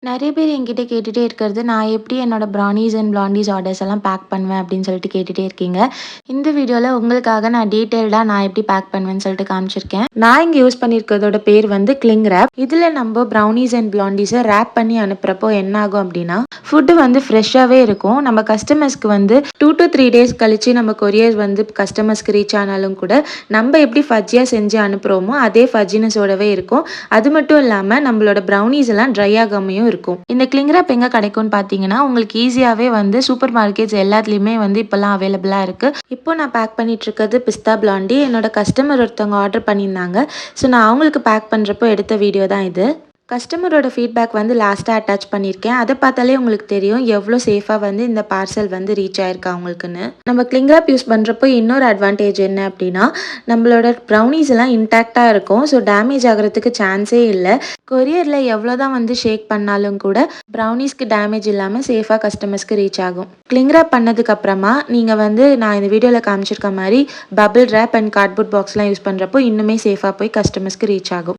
நெறைய பேர் என்கிட்ட கேட்டுட்டே இருக்கிறது, நான் எப்படி என்னோட ப்ரௌனீஸ் அண்ட் பிளாண்டீஸ் ஆர்டர்ஸ் எல்லாம் பேக் பண்ணுவேன் அப்படின்னு சொல்லிட்டு கேட்டுட்டே இருக்கீங்க. இந்த வீடியோல உங்களுக்காக நான் டீட்டெயில்டா நான் எப்படி பேக் பண்ணுவேன்னு சொல்லிட்டு காமிச்சிருக்கேன். நான் இங்க யூஸ் பண்ணியிருக்கிறதோட பேர் வந்து கிளிங் ரேப். இதுல நம்ம ப்ரௌனீஸ் அண்ட் பிளாண்டீஸை ரேப் பண்ணி அனுப்புறப்போ என்ன ஆகும் அப்படின்னா, ஃபுட்டு வந்து ஃப்ரெஷ்ஷாவே இருக்கும். நம்ம கஸ்டமர்ஸ்க்கு வந்து 2 to 3 டேஸ் கழிச்சு நம்ம கொரியர் வந்து கஸ்டமர்ஸ்க்கு ரீச் ஆனாலும் கூட, நம்ம எப்படி ஃபஜ்ஜியா செஞ்சு அனுப்புறோமோ அதே ஃபஜ்ஜினஸோடவே இருக்கும். அது மட்டும் இல்லாம நம்மளோட ப்ரௌனீஸ் எல்லாம் ட்ரை ஆகாமயும் இருக்கும். இந்த கிளிங் ராப் எங்க கிடைக்கும்னு பார்த்தீங்கன்னா, உங்களுக்கு ஈஸியாவே வந்து சூப்பர் மார்க்கெட்ஸ் எல்லாத்துலயுமே வந்து இப்பலாம் அவைலபிளா இருக்கு. இப்போ நான் பேக் பண்ணிட்டு இருக்கிறது பிஸ்தா பிளாண்டி. என்னோட கஸ்டமர் ஒருத்தவங்க ஆர்டர் பண்ணியிருந்தாங்க. ஸோ நான் அவங்களுக்கு பேக் பண்றப்போ எடுத்த வீடியோ தான் இது. கஸ்டமரோட ஃபீட்பேக் வந்து லாஸ்ட்டாக அட்டாச் பண்ணியிருக்கேன். அதை பார்த்தாலே உங்களுக்கு தெரியும் எவ்வளோ சேஃபாக வந்து இந்த பார்சல் வந்து ரீச் ஆயிருக்கு அவங்களுக்குன்னு. நம்ம கிளிங் ராப் யூஸ் பண்ணுறப்போ இன்னொரு அட்வான்டேஜ் என்ன அப்படின்னா, நம்மளோட ப்ரௌனீஸ் எல்லாம் இன்டாக்டாக இருக்கும். ஸோ டேமேஜ் ஆகிறதுக்கு சான்ஸே இல்லை. கொரியரில் எவ்வளோ தான் வந்து ஷேக் பண்ணாலும் கூட ப்ரௌனீஸ்க்கு டேமேஜ் இல்லாமல் சேஃபாக கஸ்டமர்ஸ்க்கு ரீச் ஆகும். கிளிங் ராப் பண்ணதுக்கப்புறமா நீங்கள் வந்து நான் இந்த வீடியோவில் காமிச்சிருக்க மாதிரி பபிள் ரேப் அண்ட் கார்ட்போர்ட் பாக்ஸ்லாம் யூஸ் பண்ணுறப்போ இன்னுமே சேஃபாக போய் கஸ்டமர்ஸ்க்கு ரீச் ஆகும்.